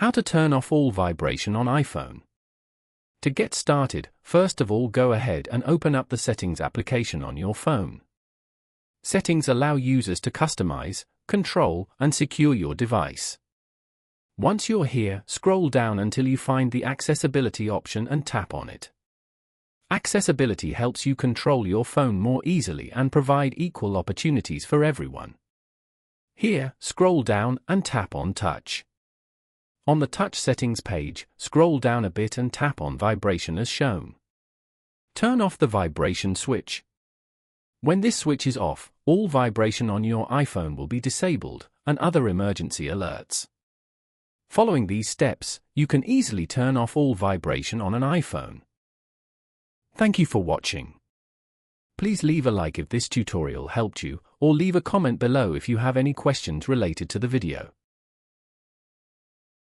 How to turn off all vibration on iPhone. To get started, first of all go ahead and open up the Settings application on your phone. Settings allow users to customize, control, and secure your device. Once you're here, scroll down until you find the Accessibility option and tap on it. Accessibility helps you control your phone more easily and provide equal opportunities for everyone. Here, scroll down and tap on Touch. On the Touch Settings page, scroll down a bit and tap on Vibration as shown. Turn off the vibration switch. When this switch is off, all vibration on your iPhone will be disabled, and other emergency alerts. Following these steps, you can easily turn off all vibration on an iPhone. Thank you for watching. Please leave a like if this tutorial helped you, or leave a comment below if you have any questions related to the video.